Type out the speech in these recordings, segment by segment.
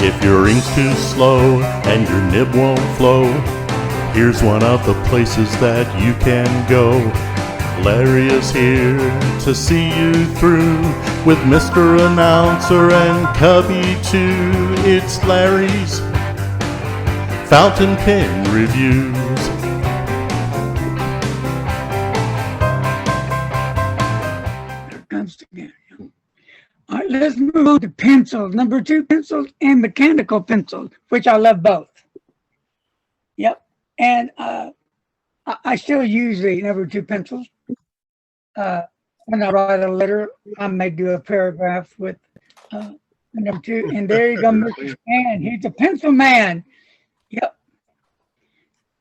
If your ink's too slow and your nib won't flow, here's one of the places that you can go. Larry is here to see you through with Mr. Announcer and Cubby too. It's Larry's Fountain Pen Reviews. There comes again. All right, let's move on to pencils. Number 2, pencils and mechanical pencils, which I love both. Yep. And I still use the number 2 pencils. When I write a letter, I may do a paragraph with number 2. And there you go, Mr. Stan. He's a pencil man. Yep.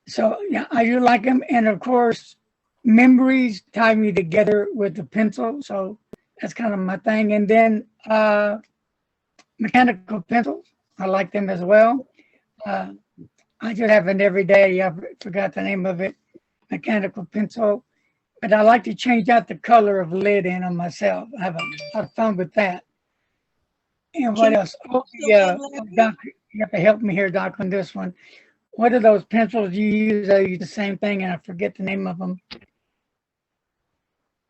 So, yeah, I do like him. And, of course, memories tie me together with the pencil. So that's kind of my thing. And then mechanical pencils, I like them as well. I just have an everyday, I forgot the name of it, mechanical pencil. But I like to change out the color of lead in them myself. I have a lot of fun with that. And what else? Oh, yeah, Doc, you have to help me here, Doc, on this one. What are those pencils you use? I use the same thing, and I forget the name of them.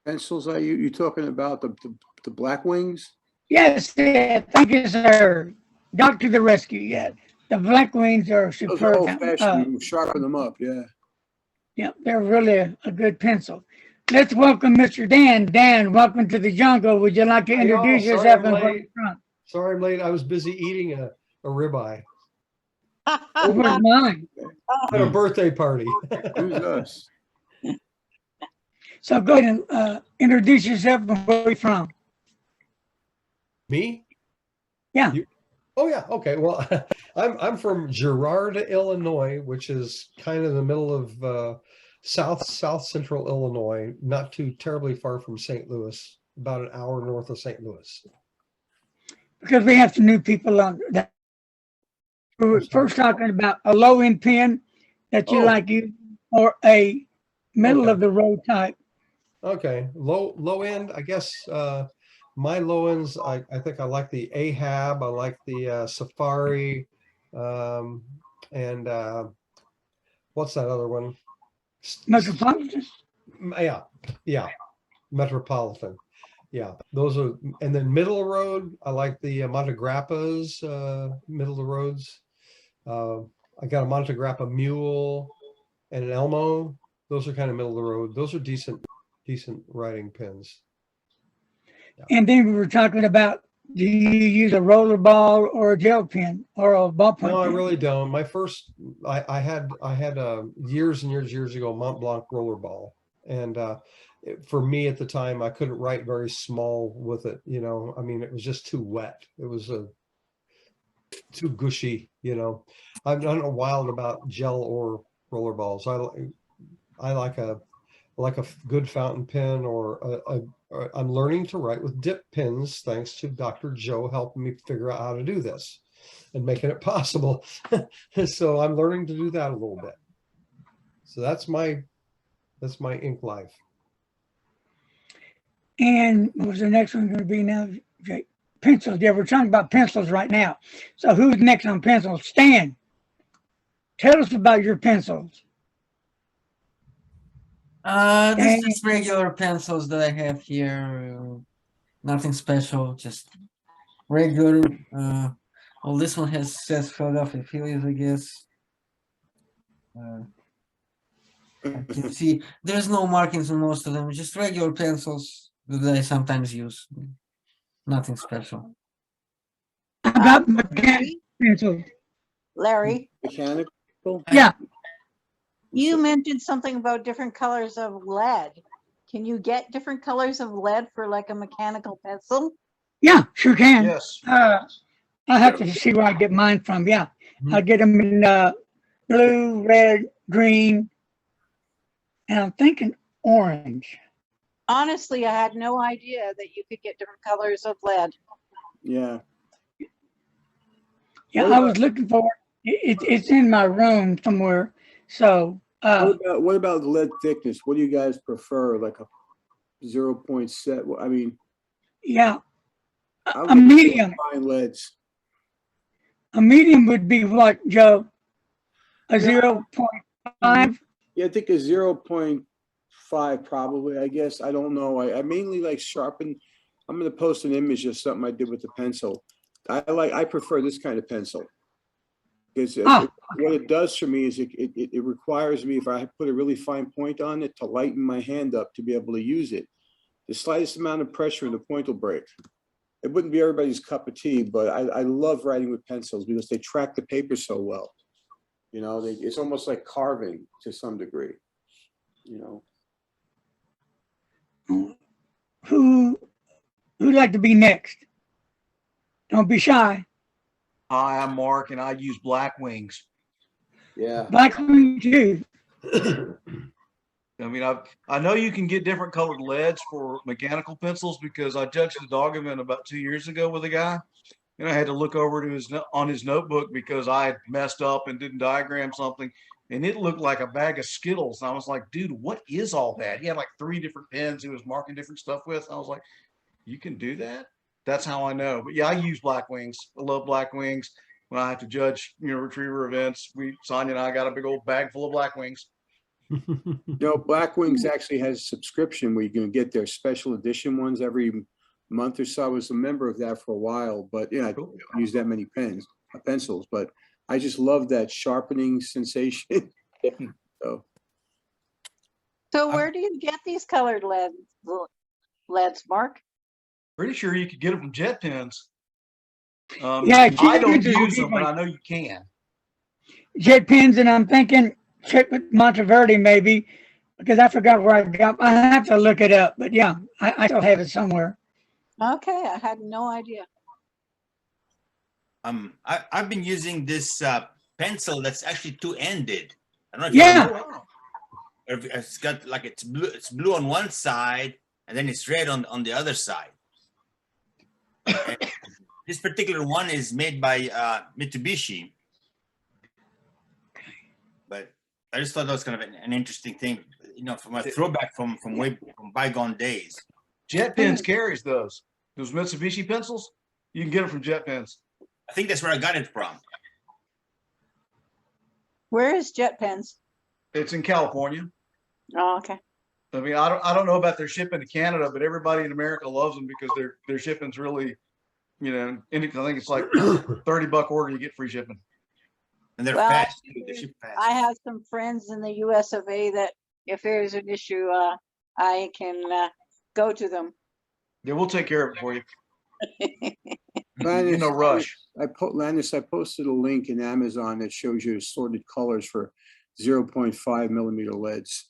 Pencils, are you talking about the black wings? Yes, yeah, thank you, sir. Doc to the rescue, yeah. The black wings are Those are superb. old-fashioned. You sharpen them up, yeah. Yeah, they're really a good pencil. Let's welcome Mr. Dan. Dan, welcome to the jungle. Would you like to introduce yourself and where you're from? Sorry I'm late. I was busy eating a ribeye Where's mine? at a birthday party. Who's us? So go ahead and introduce yourself and where you're from. Me? Yeah. Oh yeah. Okay. Well, I'm from Girard, Illinois, which is kind of in the middle of south central Illinois, not too terribly far from St. Louis, about an hour north of St. Louis. Because we have some new people on that. We were first talking about a low-end pen that you like you, or a middle of the road type. Okay. Low end, I guess. My low ends, I think I like the Ahab, I like the Safari, and what's that other one? Metropolitan? Yeah, Metropolitan. Yeah, those are, and then middle of the road, I like the Montegrappas, middle of the roads. I got a Montegrappa Mule and an Elmo. Those are kind of middle of the road. Those are decent writing pens. And then we were talking about, do you use a roller ball or a gel pen or a ballpoint No, I pen? really don't. My first, I had years and years ago, Mont Blanc rollerball. And for me at the time, I couldn't write very small with it. You know, I mean, it was just too wet. It was too gushy, you know. I'm not wild about gel or rollerballs. I like a good fountain pen, or I'm learning to write with dip pens thanks to Dr. Joe helping me figure out how to do this and making it possible. So I'm learning to do that a little bit. So that's my ink life. And what was the next one going to be now, Jake? Pencils. Yeah, we're talking about pencils right now. So who's next on pencils? Stan, tell us about your pencils. This is just regular pencils that I have here. Nothing special, just regular. Well, this one says Philadelphia Phillies, I guess. I can see there's no markings on most of them, just regular pencils that I sometimes use. Nothing special. About mechanical pencils. Larry, Mechanical? Yeah. you mentioned something about different colors of lead. Can you get different colors of lead for like a mechanical pencil? Yeah, sure can. Yes. I'll have to see where I get mine from. Yeah. I get them in blue, red, green, and I'm thinking orange. Honestly, I had no idea that you could get different colors of lead. Yeah. Yeah, I was looking for it. It's in my room somewhere. So What about the lead thickness? What do you guys prefer? Like a 0.7? I mean, yeah, I a medium. fine leads. A medium would be what, Joe? A Yeah. 0.5? Yeah, I think a 0.5 probably, I guess. I don't know. I mainly like sharpen. I'm gonna post an image of something I did with the pencil. I prefer this kind of pencil. Because what it does for me is it requires me, if I put a really fine point on it, to lighten my hand up to be able to use it. The slightest amount of pressure and the point will break. It wouldn't be everybody's cup of tea, but I love writing with pencils because they track the paper so well. You know, it's almost like carving to some degree, you know. Who'd like to be next? Don't be shy. Hi, I'm Mark, and I use Black Wings. Yeah. Black Wing too. I mean, I know you can get different colored leads for mechanical pencils because I judged the dog event about 2 years ago with a guy, and I had to look over to his notebook because I had messed up and didn't diagram something, and it looked like a bag of Skittles. And I was like, dude, what is all that? He had like 3 different pens he was marking different stuff with. I was like, you can do that? That's how I know. But yeah, I use Black Wings. I love Black Wings. When I have to judge, retriever events, Sonia and I got a big old bag full of Black Wings. Black Wings actually has a subscription where you can get their special edition ones every month or so. I was a member of that for a while, but yeah, I don't use that many pencils, but I just love that sharpening sensation. So where do you get these colored leads, Mark? Pretty sure you could get them from Jet Pens. Yeah, I don't use them, but I know you can. Jet Pens, and I'm thinking check with Monteverde maybe, because I forgot where I got. I have to look it up, but yeah, I still have it somewhere. Okay, I had no idea. I've been using this pencil that's actually two-ended. I don't know if Yeah. you know. It's got like it's blue on one side and then it's red on the other side. And this particular one is made by Mitsubishi, but I just thought that was kind of an interesting thing, from a throwback from bygone days. Jet Pens carries those Mitsubishi pencils. You can get them from Jet Pens. I think that's where I got it from. Where is Jet Pens? It's in California. Oh, okay. I mean, I don't know about their shipping to Canada, but everybody in America loves them because their shipping's really, I think it's like $30 order, you get free shipping. And they're Well, fast. They ship fast. I have some friends in the US of A that if there's an issue, I can go to them. Yeah, we'll take care of it for you. Landis, no rush. Landis, I posted a link in Amazon that shows you assorted colors for 0.5 millimeter leads.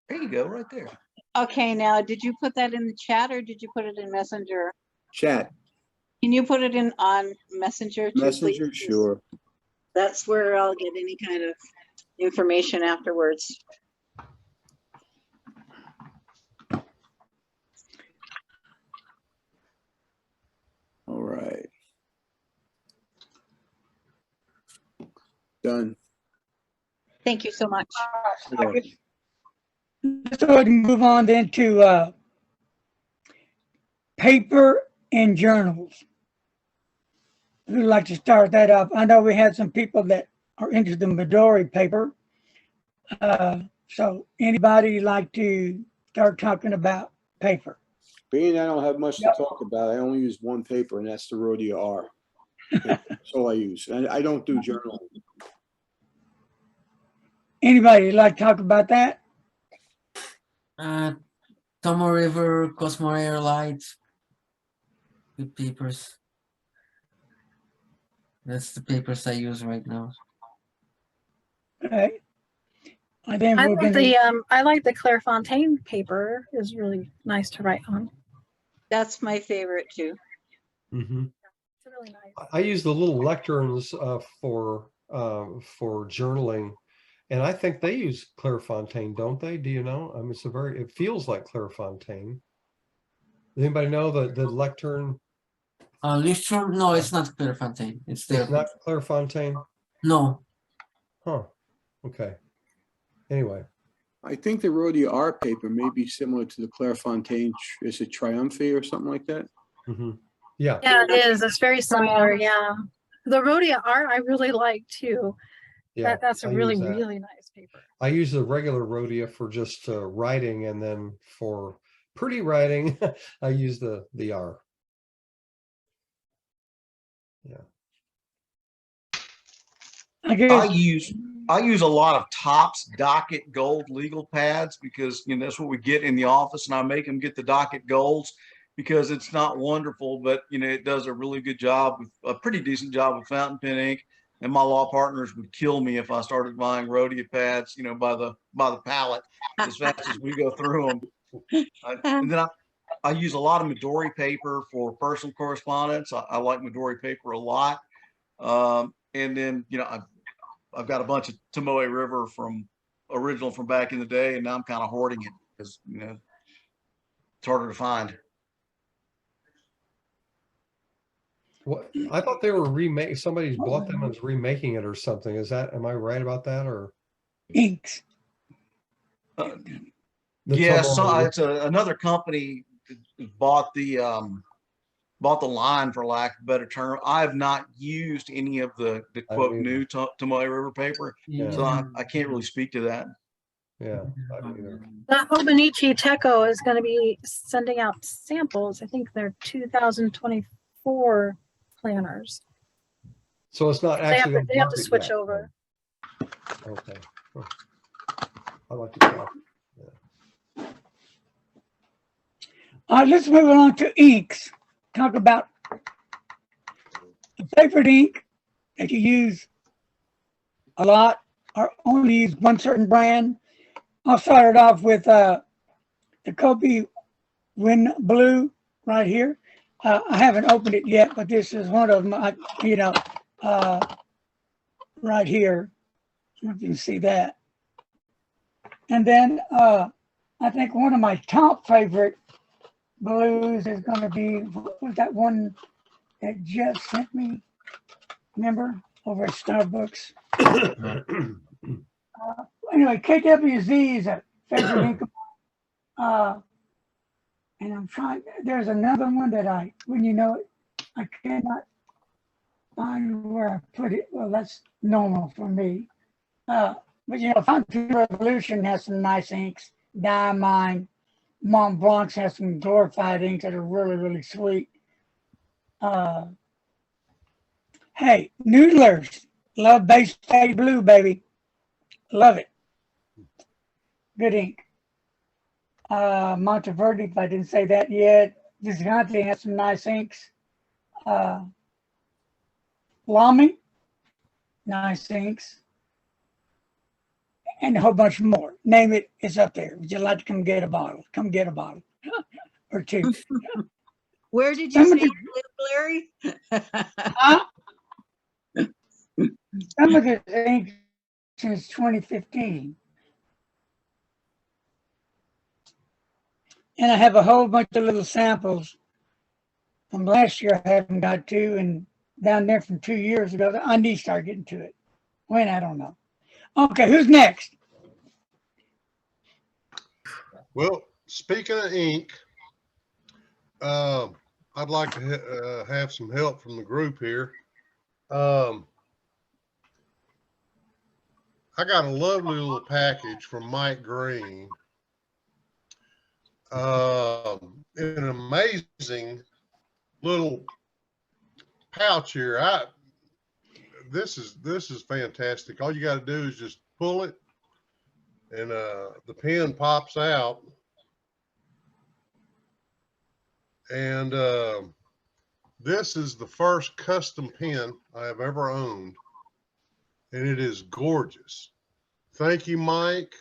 There you go, right there. Okay, now, did you put that in the chat or did you put it in Messenger? Chat. Can you put it on Messenger too, Messenger, please? sure. That's where I'll get any kind of information afterwards. All right. Done. Thank you so much. Sure. Let's go ahead and move on then to paper and journals. Who'd like to start that up? I know we had some people that are interested in Midori paper. So anybody like to start talking about paper? Being I don't have much to talk about, I only use one paper, and that's the Rhodia R. That's all I use. And I don't do journaling. Anybody like to talk about that? Tomo River, Cosmo Air Lights, good papers. That's the papers I use right now. Okay. I think I we're like gonna. I like the Clairefontaine paper is really nice to write on. That's my favorite too. Mm-hmm. It's really nice. I use the little lecterns for journaling, and I think they use Clairefontaine, don't they? Do you know? I mean, it feels like Clairefontaine. Does anybody know the lectern? Livestream? No, it's not Clairefontaine. It's It's not Clairefontaine? No. Huh. Okay. Anyway. I think the Rhodia R paper may be similar to the Clairefontaine. Is it Triumphe or something like that? Mm-hmm. Yeah. Yeah, it is. It's very similar. Yeah. The Rhodia art I really like too. Yeah, That's a I really, use that. really nice paper. I use the regular Rhodia for just writing, and then for pretty writing, I use the R. Yeah. I guess I use a lot of Topps Docket Gold legal pads because that's what we get in the office, and I make them get the Docket Golds because it's not wonderful, but it does a really good job with a pretty decent job with fountain pen ink. And my law partners would kill me if I started buying Rhodia pads, by the pallet as fast as we go through them. And then I use a lot of Midori paper for personal correspondence. I like Midori paper a lot. And then I've got a bunch of Tomoe River original from back in the day, and now I'm kind of hoarding it because it's harder to find. What, I thought they were remake. Somebody's bought them and is remaking it or something. Am I right about that? Or inks. Yes, Tomoe? it's another company that bought the line, for lack of a better term. I have not used any of the quote new Tomoe River paper, so I can't really speak to that. Yeah, I don't either. That Hobonichi Teco is going to be sending out samples. I think they're 2024 planners. So it's not actually. They have to switch over. Okay. I like to talk. Yeah. All right, let's move on to inks. Talk about a favorite ink that you use a lot or only use one certain brand. I'll start it off with the Kobe Wind Blue right here. I haven't opened it yet, but this is one of them, right here. I don't know if you can see that. And then I think one of my top favorite blues is going to be, what was that one that Jeff sent me? Remember? Over at Starbucks. Anyway, KWZ is a favorite ink of mine. And I'm trying, there's another one that when you know it, I cannot find where I put it. Well, that's normal for me. But Fountain Revolution has some nice inks. Diamine, Mont Blanc has some glorified inks that are really, really sweet. Hey, Noodlers, love Base Bay Blue, baby. Love it. Good ink. Monteverde, if I didn't say that yet. Visconti has some nice inks. Lamy, nice inks. And a whole bunch more. Name it, it's up there. Would you like to come get a bottle? Come get a bottle or two. Where did you say you live, Larry? Some of this ink since 2015. And I have a whole bunch of little samples from last year I haven't got to, and down there from 2 years ago. I need to start getting to it. When, I don't know. Okay, who's next? Well, speaking of ink, I'd like to have some help from the group here. I got a lovely little package from Mike Green. An amazing little pouch here. This is fantastic. All you got to do is just pull it, and the pen pops out. And this is the first custom pen I have ever owned, and it is gorgeous. Thank you, Mike.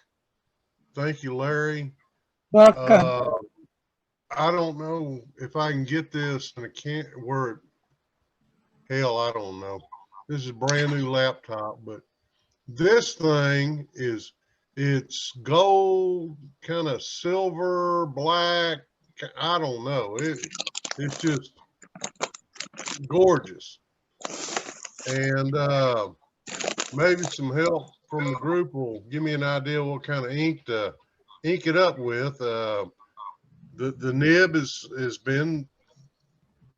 Thank you, Larry. Welcome. I don't know if I can get this and it can't where hell, I don't know. This is a brand new laptop, but this thing it's gold, kind of silver, black. I don't know. It's just gorgeous. And maybe some help from the group will give me an idea what kind of ink to ink it up with. The nib has been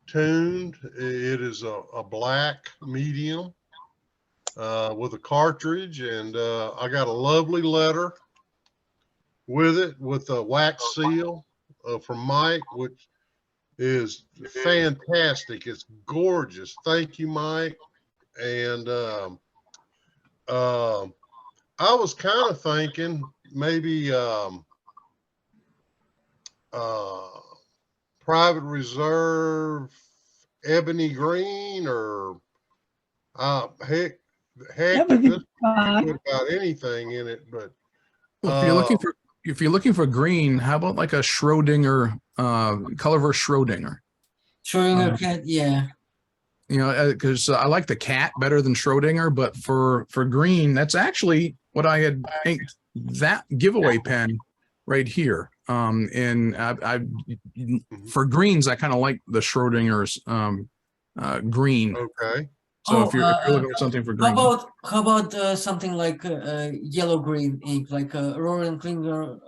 tuned. It is a black medium with a cartridge, and I got a lovely letter with it with a wax seal from Mike, which is fantastic. It's gorgeous. Thank you, Mike. And I was kind of thinking maybe Private Reserve Ebony Green, or heck, That would be this fine. put about anything in it. But Well, if you're looking for green, how about like a Schrodinger, colorverse Schrodinger? Schrodinger cat, yeah. You know, because I like the cat better than Schrodinger, but for green, that's actually what I had inked that giveaway pen right here. And I for greens, I kind of like the Schrodinger's green. okay. So if you're looking for something for green, how about something like yellow green ink, like Roland Klinger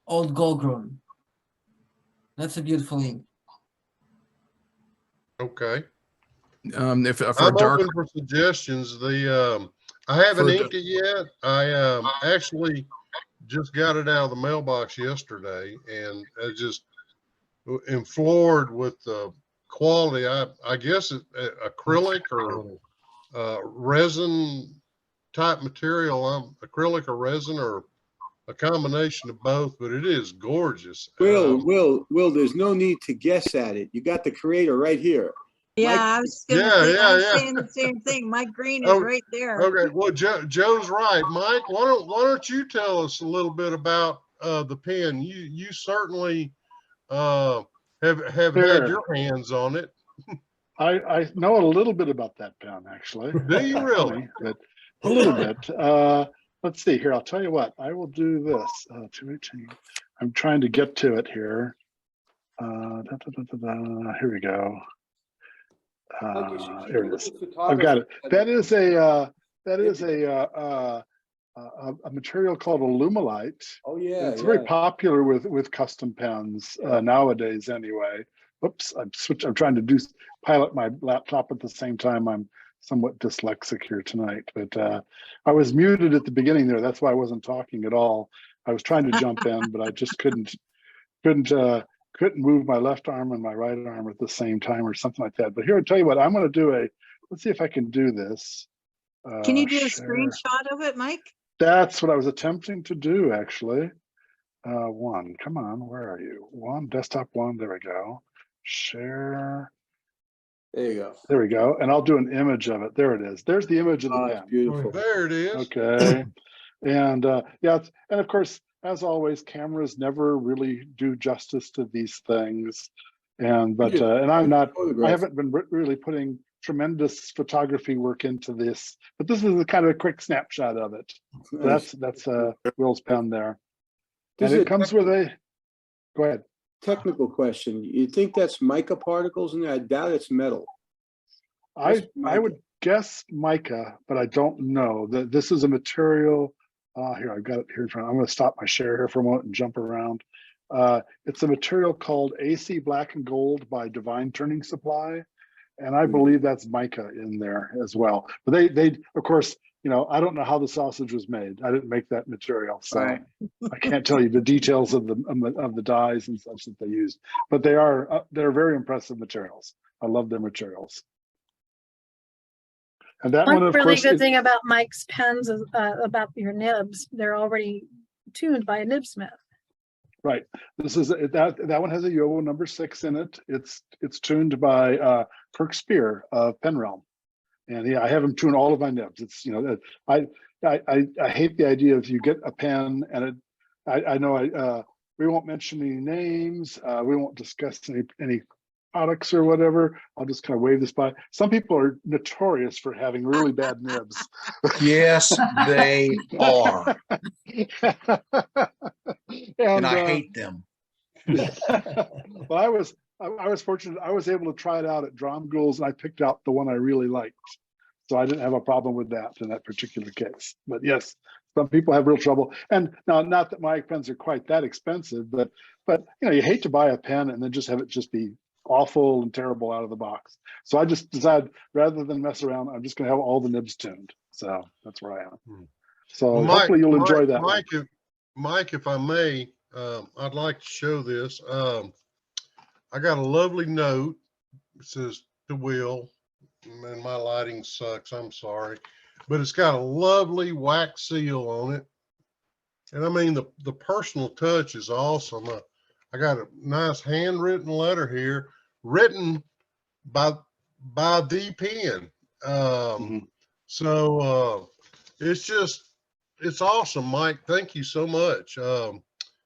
Old Goldgrown? That's a beautiful ink. Okay. if for I'm dark, open for suggestions. I haven't inked it yet. I actually just got it out of the mailbox yesterday, and I just am floored with the quality. I guess it's acrylic or resin type material. Acrylic or resin, or a combination of both, but it is gorgeous. Will, there's no need to guess at it. You got the creator right here. Yeah, Mike- I was gonna Yeah, say, yeah, I'm yeah. saying the same thing. My green is Oh, right there. Okay, well, Joe's right. Mike, why don't you tell us a little bit about the pen? You certainly have had Sure. your hands on it. I know a little bit about that pen, actually. Do you Not really? funny, but a little bit. Let's see here. I'll tell you what. I will do this. 218. I'm trying to get to it here. Here we go. Here it is. I've got it. That is a material called Alumilite. Oh yeah, It's very popular with custom pens nowadays anyway. Whoops, I'm trying to pilot my laptop at the same time. I'm somewhat dyslexic here tonight, but I was muted at the beginning there. That's why I wasn't talking at all. I was trying to jump in, but I just couldn't move my left arm and my right arm at the same time or something like that. But here, I'll tell you what, I'm going to do let's see if I can do this. Can you do a Share. screenshot of it, Mike? That's what I was attempting to do, actually. One, come on, where are you? One, desktop one, there we go. Share. There you go. There we go. And I'll do an image of it. There it is. There's the image of the Oh, pen. it's beautiful. There it is. Okay. And yeah, and of course, as always, cameras never really do justice to these things. And and I haven't been really putting tremendous photography work into this, but this is a kind of a quick snapshot of it. Nice. That's Will's pen there. This And is it comes with go ahead. technical question. You think that's mica particles in there? I doubt it's metal. I mica? would guess mica, but I don't know. This is a material. Here, I've got it here in front. I'm going to stop my share here for a moment and jump around. It's a material called AC Black and Gold by Divine Turning Supply, and I believe that's mica in there as well. But they of course, I don't know how the sausage was made. I didn't make that material, so Right. I can't tell you the details of the dyes and such that they used. But they're very impressive materials. I love their materials. And that one, One of really course, good thing about Mike's pens is about your nibs. They're already tuned by a nibsmith. right. This is that one has a Yovo number 6 in it. It's tuned by Kirk Spear of Pen Realm. And yeah, I have him tune all of my nibs. It's I hate the idea of you get a pen and I know we won't mention any names. We won't discuss any products or whatever. I'll just kind of wave this by. Some people are notorious for having really bad nibs. Yes, they are. and I hate them. Well, I was fortunate. I was able to try it out at Drum Ghouls, and I picked out the one I really liked. So I didn't have a problem with that in that particular case. But yes, some people have real trouble. And now, not that my pens are quite that expensive, but you hate to buy a pen and then just have it just be awful and terrible out of the box. So I just decided rather than mess around, I'm just going to have all the nibs tuned. So that's where I am. So Well, hopefully you'll enjoy that. Mike, if I may, I'd like to show this. I got a lovely note. It says to Will, and my lighting sucks. I'm sorry, but it's got a lovely wax seal on it. And I mean, the personal touch is awesome. I got a nice handwritten letter here, written by the pen. So it's awesome, Mike. Thank you so much.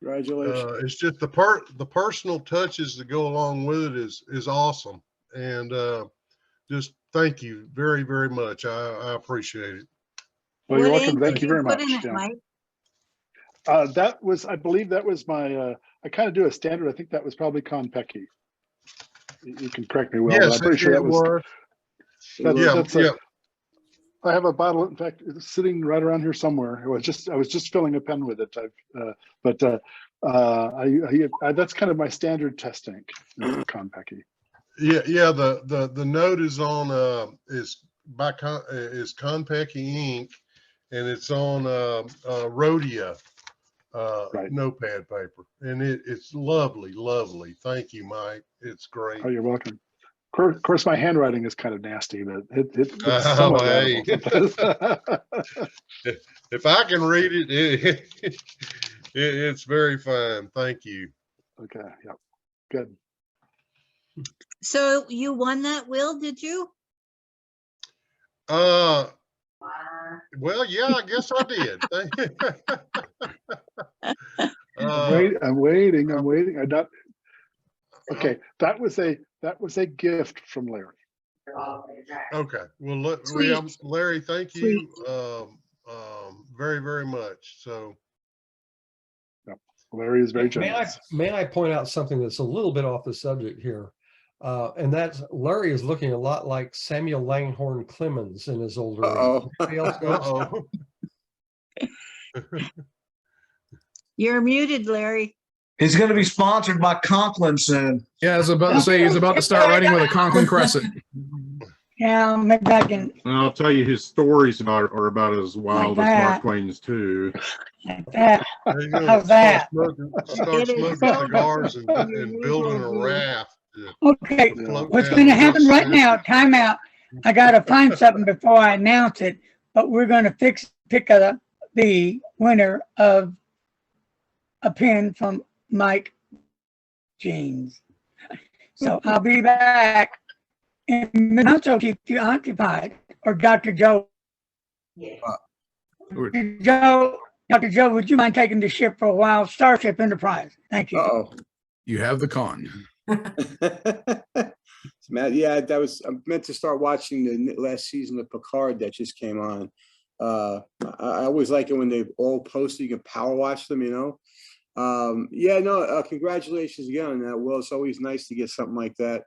Congratulations. It's just the personal touches that go along with it is awesome. And just thank you very, very much. I appreciate it. Well, you're What welcome. ink Thank did you very put much. in it, Yeah. Mike? That was, I believe that was my, I kind of do a standard. I think that was probably Konpeki. You can correct me, Will, but Yes, I'm pretty sure that was. Yeah. I have a bottle. In fact, it's sitting right around here somewhere. I was just filling a pen with it. That's kind of my standard test ink, Konpeki. Yeah. The note is on is Konpeki ink, and it's on Rhodia notepad paper, and it's lovely. Thank you, Mike. It's great. Oh, you're welcome. Of course, my handwriting is kind of nasty, but it's Oh, somewhat hey. readable. If I can read it, it's very fine. Thank you. Okay. Yeah. Good. So you won that, Will, did you? Well, yeah, I guess I did. I'm waiting. Okay. That was a gift from Larry. Okay. Well, Larry, thank you very, very much. So Larry is very generous. May I point out something that's a little bit off the subject here? And that's Larry is looking a lot like Samuel Langhorne Clemens in his older age. You're muted, Larry. He's going to be sponsored by Conklin soon. Yeah, I was about to say he's about to start writing with a Conklin Crescent. Yeah, maybe I can. I'll tell you, his stories are about as wild Like as Mark that. Twain's too. Like that. There you go. How's that? Start smoking cigars and building a raft. Okay, what's going to happen right now? Time out. I got to find something before I announce it, but we're going to pick up the winner of a pen from Mike Jeans. So I'll be back. And also keep you occupied, or Dr. Joe. Dr. Joe, would you mind taking the ship for a while? Starship Enterprise. Thank you. Uh-oh. You have the con. Matt, yeah, I meant to start watching the last season of Picard that just came on. I always like it when they all post, you can power watch them, you know. Congratulations again on that, Will. It's always nice to get something like that.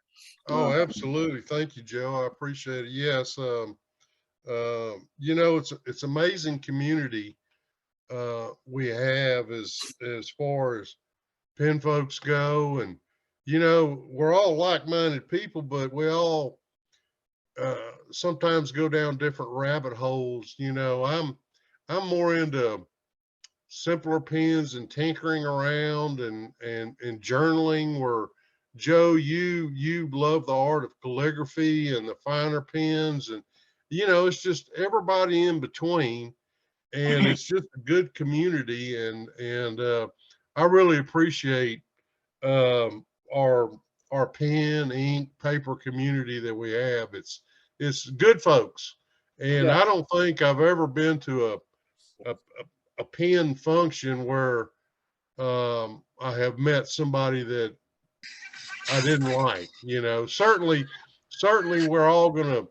Oh, absolutely. Thank you, Joe. I appreciate it. Yes. It's amazing community we have as far as pen folks go. And, we're all like-minded people, but we all sometimes go down different rabbit holes. I'm more into simpler pens and tinkering around and journaling, where Joe, you love the art of calligraphy and the finer pens, and it's just everybody in between, and it's just a good community, and I really appreciate our pen, ink, paper community that we have. It's good folks, and I don't think I've ever been to a pen function where I have met somebody that I didn't like. Certainly we're all going to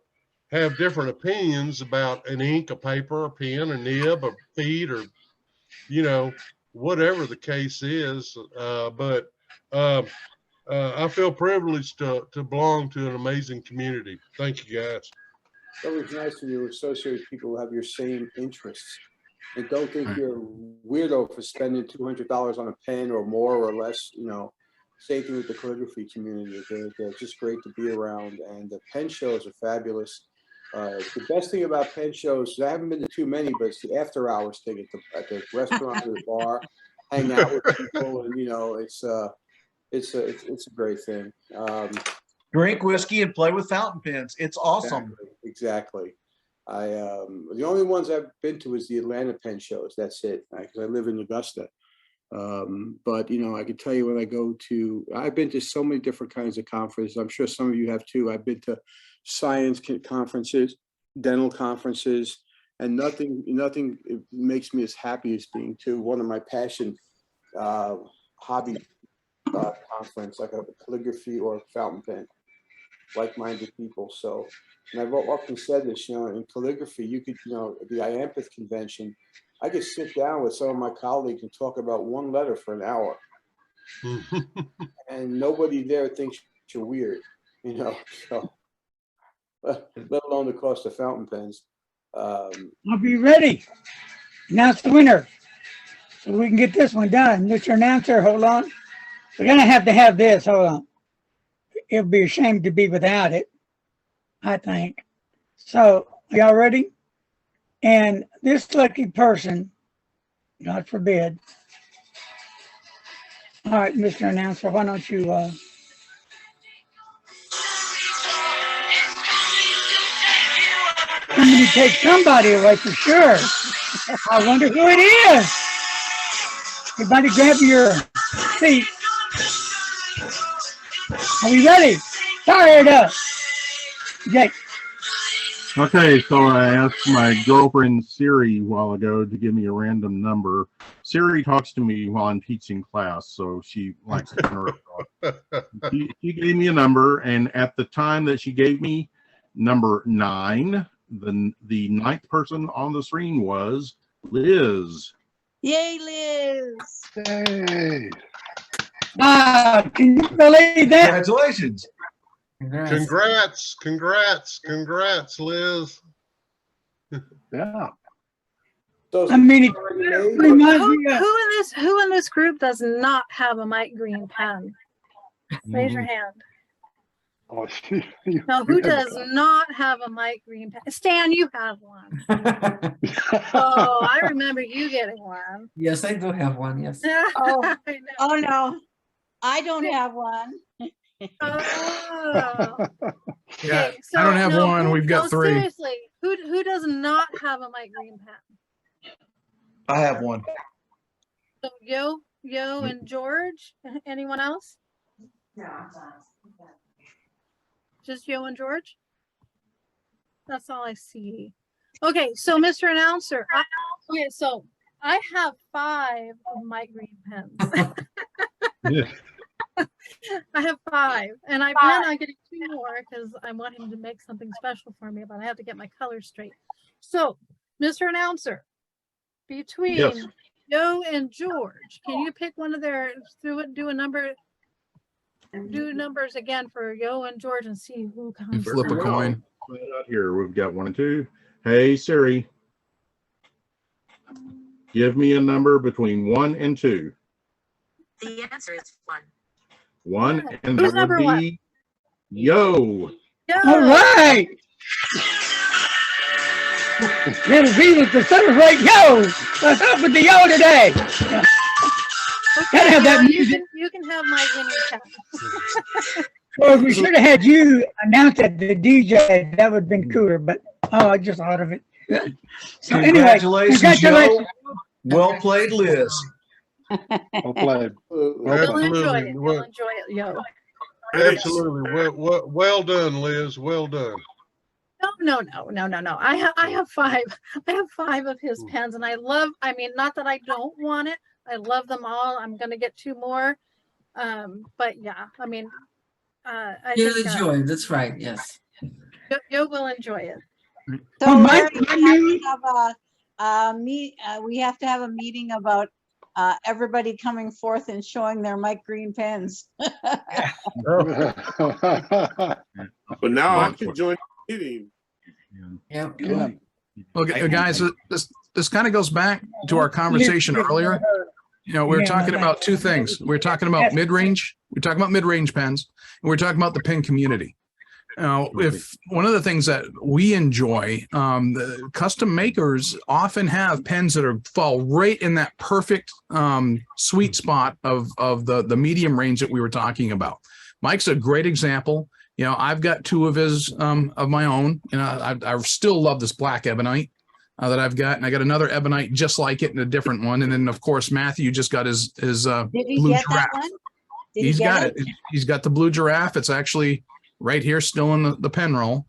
have different opinions about an ink, a paper, a pen, a nib, a feed, or whatever the case is. But I feel privileged to belong to an amazing community. Thank you, guys. It's always nice when you associate with people who have your same interests. And don't think you're a weirdo for spending $200 on a pen or more or less, Same thing with the calligraphy community. They're just great to be around, and the pen shows are fabulous. The best thing about pen shows, I haven't been to too many, but it's the after hours thing at the restaurant or the bar, hang out with people, and it's a great thing. Drink whiskey and play with fountain pens. It's awesome. Exactly. The only ones I've been to is the Atlanta pen shows. That's it, because I live in Augusta. But I can tell you when I've been to so many different kinds of conferences. I'm sure some of you have too. I've been to science conferences, dental conferences, and nothing makes me as happy as being to one of my passion hobby conference, like a calligraphy or a fountain pen, like-minded people. So, and I've often said this, in calligraphy, you could, the IAMPITH convention, I could sit down with some of my colleagues and talk about one letter for an hour, and nobody there thinks you're weird, so let alone the cost of fountain pens. I'll be ready. Announce the winner, so we can get this one done. Mr. Announcer, hold on. We're gonna have to have this. Hold on. It'll be a shame to be without it, I think. So, y'all ready? And this lucky person, God forbid. All right, Mr. Announcer, why don't you I'm going to take somebody away for sure. I wonder who it is. Everybody grab your seat. Are we ready? Fire it up. Jake. Okay, so I asked my girlfriend Siri a while ago to give me a random number. Siri talks to me while I'm teaching class, so she likes to interrupt. She gave me a number, and at the time that she gave me number 9, the 9th person on the screen was Liz. Yay, Liz! Hey. Can you believe that? Congratulations. Congrats, Liz. Yeah. I mean, it reminds me of, Who in this group does not have a Mike Green pen? Raise your hand. Oh, Now, who does not have a Mike Green pen? Stan, you have one. Oh, I remember you getting one. Yes, I do have one. Yes. Oh, oh no, I don't have one. Oh. Yeah, Okay, so I don't have one. We've got 3. Seriously, who does not have a Mike Green pen? I have one. So Yo, and George. Anyone else? Just Yo and George? That's all I see. Okay, so Mr. Announcer, so I have 5 of Mike Green pens. Yeah. I have 5, and I plan on getting 2 more because I want him to make something special for me, but I have to get my colors straight. So, Mr. Announcer, between Yo and George, can you pick one of their, do numbers again for Yo and George and see who comes? Flip a coin. Out here, we've got 1 and 2. Hey Siri, give me a number between 1 and 2. The answer is 1. 1, and Who's that would be 1? Yo. all right. Little Venus to celebrate Yo. What's up with the Yo today? Yeah. Okay, Gotta have that music. you can have my winning pen. Well, we should have had you announce at the DJ. That would have been cooler, but I just thought of it. So anyway, Congratulations, Yo. Well played, Liz. Well played. You'll enjoy it. You'll enjoy it, Yo. Absolutely. Well done, Liz. Well done. No. I have 5. I have 5 of his pens, and I mean, not that I don't want it. I love them all. I'm gonna get 2 more. But yeah, I mean, You'll enjoy it. That's right. Yes. You will enjoy it. So Larry, we have to have a meeting about everybody coming forth and showing their Mike Green pens. But now I can join the meeting. Yeah. Okay, guys, this kind of goes back to our conversation earlier. You know, we're Yeah, talking like- about two things. We're talking about Yes. mid-range. We're talking about mid-range pens, and we're talking about the pen community. Now, if one of the things that we enjoy, the custom makers often have pens that fall right in that perfect sweet spot of the medium range that we were talking about. Mike's a great example. You know, I've got two of his of my own, and I still love this black ebonite that I've got, and I got another ebonite just like it in a different one. And then of course Matthew just got his Did he blue get giraffe. that one? Did He's he get got it. He's got the blue giraffe. It's actually right here still in the pen roll.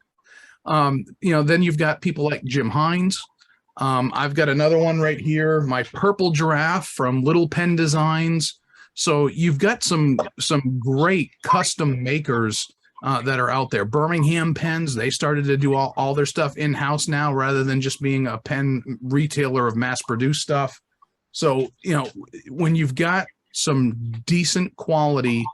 You know, then you've got people like Jim Hines. I've got another one right here, my purple giraffe from Little Pen Designs. So you've got some great custom makers that are out there. Birmingham Pens, they started to do all their stuff in-house now rather than just being a pen retailer of mass-produced stuff. So, you know, when you've got some decent quality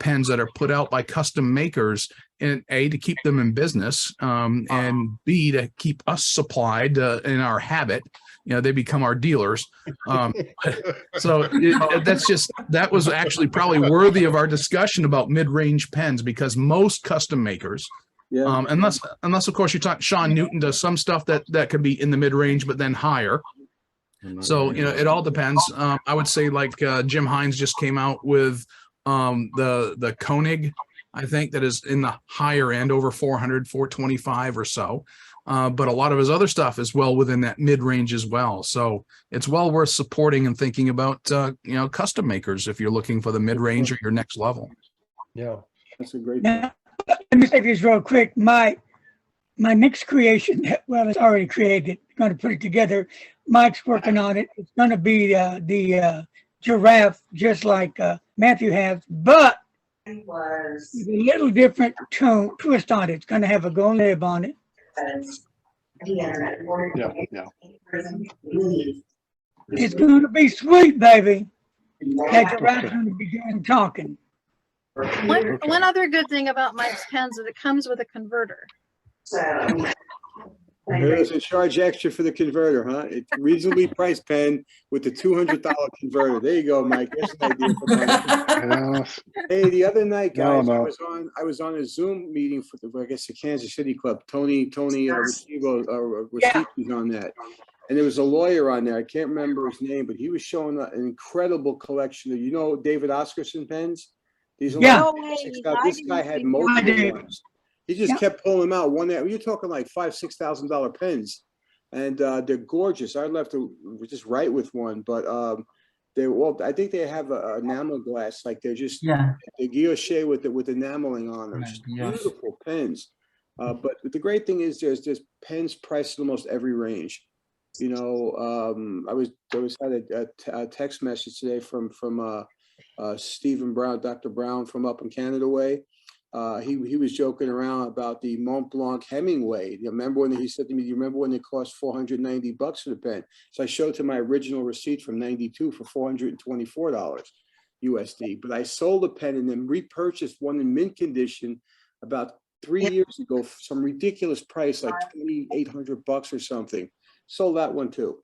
pens that are put out by custom makers, and A, to keep them in business, and B, to keep us supplied in our habit, you know, they become our dealers. So that was actually probably worthy of our discussion about mid-range pens, because most custom makers, unless of course you talk, Sean Newton does some stuff that could be in the mid-range, but then higher. So, you know, it all depends. I would say like Jim Hines just came out with the Koenig, I think, that is in the higher end, over 400, 425 or so. But a lot of his other stuff is well within that mid-range as well. So it's well worth supporting and thinking about, you know, custom makers if you're looking for the mid-range or your next level. Yeah, that's a great. Now, let me say this real quick. My next creation, well, it's already created. Going to put it together. Mike's working on it. It's going to be the giraffe, just like Matthew has, but with a little different twist on it. It's going to have a gold nib on it. Yeah, yeah. It's going to be sweet, baby. That giraffe's going to be doing talking. One other good thing about Mike's pens is it comes with a converter. It doesn't charge extra for the converter, huh? It's reasonably priced pen with the $200 converter. There you go, Mike. There's an idea for Mike. Hey, the other night, guys, I was on a Zoom meeting for I guess the Kansas City Club. Tony Recibo was on that, and there was a lawyer on there. I can't remember his name, but he was showing an incredible collection of, you know, David Oscarson pens. These are this guy had multiple ones. He just kept pulling them out. You're talking like $5,000-$6,000 pens, and they're gorgeous. I left to just write with one, but I think they have a enamel glass, like they're just they guilloche with enameling on them. Just beautiful pens. But the great thing is there's pens priced in almost every range. You know, I had a text message today from Stephen Brown, Dr. Brown from up in Canada way. He was joking around about the Mont Blanc Hemingway. You remember when he said to me, "Do you remember when it cost $490 for the pen?" So I showed to my original receipt from '92 for $424 USD. But I sold a pen and then repurchased one in mint condition about 3 years ago for some ridiculous price, like $2,800 or something. Sold that one too.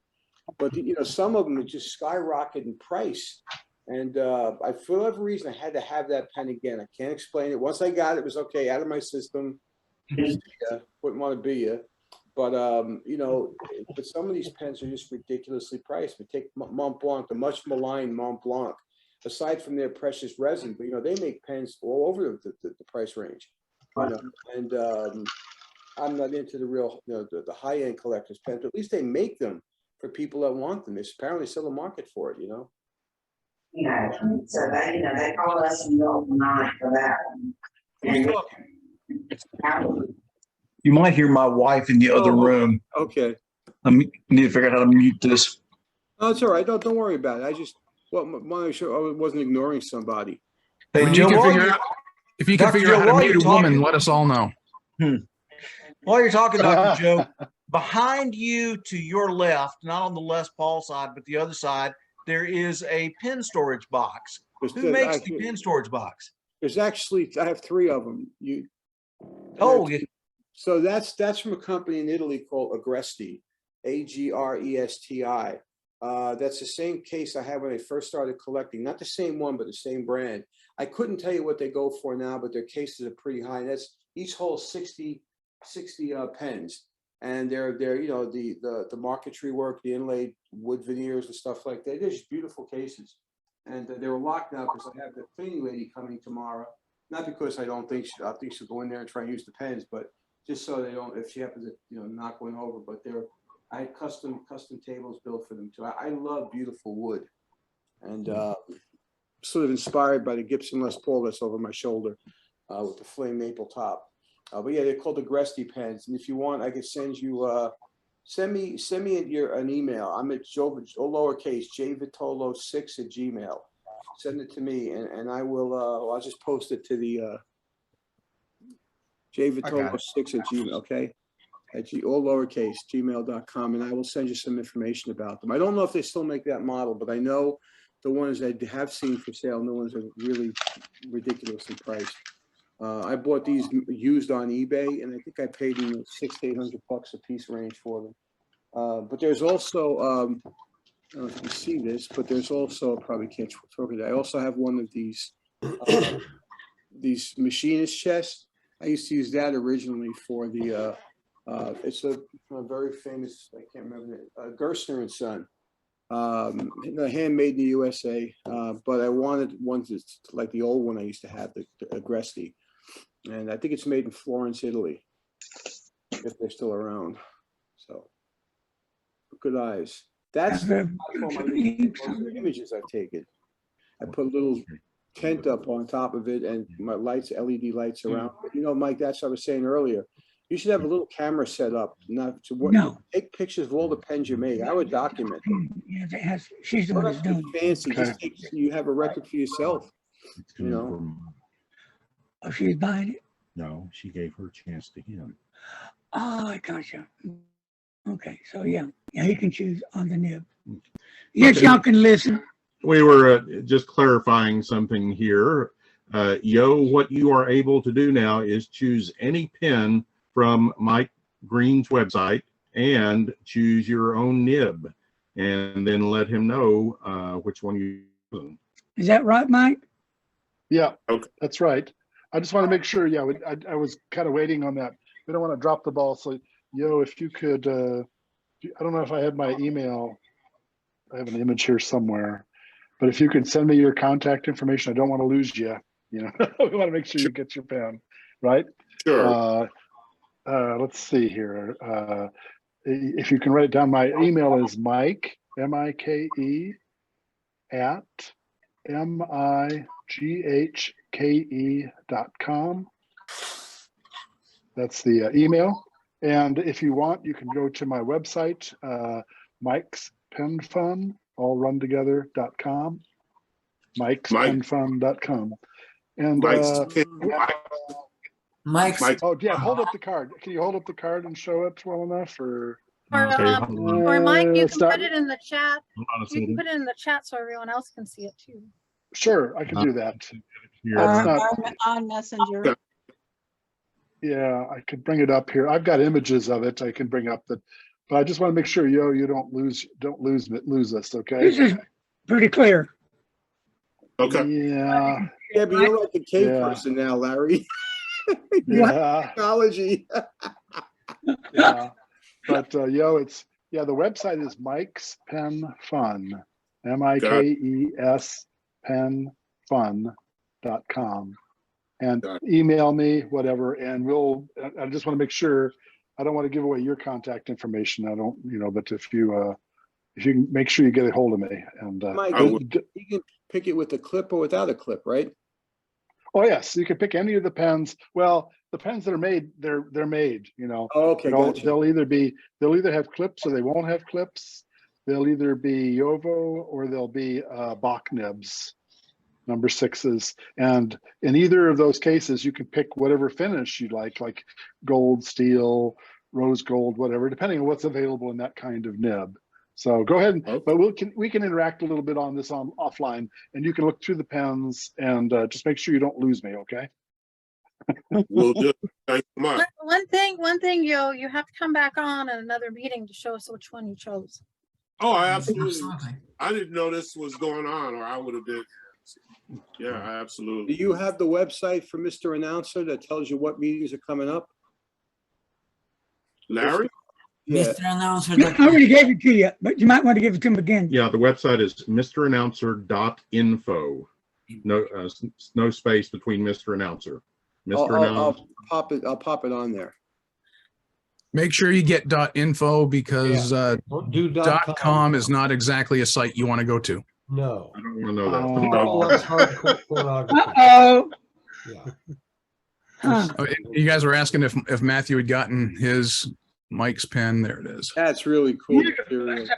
But you know, some of them are just skyrocketing in price. And for whatever reason, I had to have that pen again. I can't explain it. Once I got it, it was okay, out of my system. Wouldn't want to be you. But, you know, but some of these pens are just ridiculously priced. But take Mont Blanc, the much maligned Mont Blanc, aside from their precious resin, but, you know, they make pens all over the price range. You know, and I'm not into the real, you know, the high-end collector's pens, but at least they make them for people that want them. There's apparently still a market for it, you know. Yeah, so they, you know, they call us and go overnight for that one. You might hear my wife in the other room. Okay. I need to figure out how to mute this. Oh, it's all right. Don't worry about it. I just want to make sure I wasn't ignoring somebody. Hey, If Joe, you can figure out how to mute a woman, let us all know. While you're talking, Dr. Joe, behind you to your left, not on the Les Paul side, but the other side, there is a pen storage box. Who makes the pen storage box? There's actually, I have 3 of them. So that's from a company in Italy called Agresti, Agresti. That's the same case I had when I first started collecting. Not the same one, but the same brand. I couldn't tell you what they go for now, but their cases are pretty high. And that's each hole 60 pens. And they're you know, the marquetry work, the inlaid wood veneers and stuff like that. They're just beautiful cases. And they were locked now because I have the cleaning lady coming tomorrow. Not because I don't think I think she'll go in there and try and use the pens, but just so they don't, if she happens to, you know, knock one over. But I had custom tables built for them too. I love beautiful wood, and sort of inspired by the Gibson Les Paul that's over my shoulder with the flame maple top. But yeah, they're called the Gresty pens. And if you want, I could send you send me an email. I'm at lowercase jvitolo6@gmail. Send it to me, and I will. I'll just post it to the jvitolo6@gmail. Okay, all lowercase gmail.com, and I will send you some information about them. I don't know if they still make that model, but I know the ones I have seen for sale. No ones are really ridiculously priced. I bought these used on eBay, and I think I paid in the $600 to $800 a piece range for them. But there's also, I don't know if you can see this, but there's also, probably can't focus. I also have one of these machinist chests. I used to use that originally for the, it's a very famous, I can't remember it, Gerstner and Son. Handmade in the USA, but I wanted ones that's like the old one I used to have, the Agresti. And I think it's made in Florence, Italy, if they're still around. So, good eyes. That's all my images I've taken. I put a little tent up on top of it and my lights, LED lights around. But, you know, Mike, that's what I was saying earlier. You should have a little camera set up. Take pictures of all the pens you make. I would document them. Yeah, she's the one who's doing it. Fancy. Okay. Just take, you have a record for yourself. You know. Oh, she's buying it? No, she gave her chance to him. Oh, I gotcha. Okay, so yeah, he can choose on the nib. Yes, y'all can listen. We were just clarifying something here. Yo, what you are able to do now is choose any pen from Mike Green's website and choose your own nib, and then let him know which one you use. Is that right, Mike? Yeah, okay. That's right. I just want to make sure. Yeah, I was kind of waiting on that. We don't want to drop the ball. So, Yo, if you could, I don't know if I have my email. I have an image here somewhere, but if you could send me your contact information, I don't want to lose you. You know, we want to make sure you get your pen, right? Sure. Let's see here. If you can write it down, my email is Mike, M-I-K-E, at mighke.com. That's the email. And if you want, you can go to my website, Mike's Pen Fun, all run together.com, mikespenfun.com. And Mike's. Oh yeah, hold up the card. Can you hold up the card and show it well enough, or Mike, you can put it in the chat. You can second. put it in the chat so everyone else can see it too. Sure, I can do that. On Messenger. Yeah, I could bring it up here. I've got images of it. I can bring up the, but I just want to make sure you don't lose us. Okay. This is pretty clear. Okay. Yeah. Yeah, but you're like a cave person now, Larry. Yeah. Technology. Yeah. But Yo, it's the website is Mike's Pen Fun, MIKES penfun.com. And email me, whatever, and I just want to make sure, I don't want to give away your contact information. I don't, but if you can make sure you get a hold of me. And Mike, you can pick it with a clip or without a clip, right? Oh yes, you can pick any of the pens. Well, the pens that are made, they're made, Oh, okay, gotcha. They'll either have clips or they won't have clips. They'll either be Yovo or they'll be Bach nibs, number 6s. And in either of those cases, you can pick whatever finish you'd like gold, steel, rose gold, whatever, depending on what's available in that kind of nib. So go ahead, but we can interact a little bit on this offline, and you can look through the pens and just make sure you don't lose me, okay? We'll do. Thanks so much. One thing, Yo, you have to come back on in another meeting to show us which one you chose. Oh, I absolutely. Absolutely. I didn't know this was going on, or I would have been. Yeah, Do absolutely. you have the website for Mr. Announcer that tells you what meetings are coming up? Larry? Yeah. Mr. Announcer. I already gave it to you, but you might want to give it to him again. Yeah, the website is mrannouncer.info. No, no space between Mr. Announcer. Mr. Announcer. I'll pop it on there. Make sure you get .info because Don't do .com is not exactly a site you want to go to. No. I don't want to know that. Oh. That's hardcore pornography. Uh-oh. Yeah. Huh. Oh, you guys were asking if Matthew had gotten his Mike's pen. There it is. That's really cool. Gorgeous.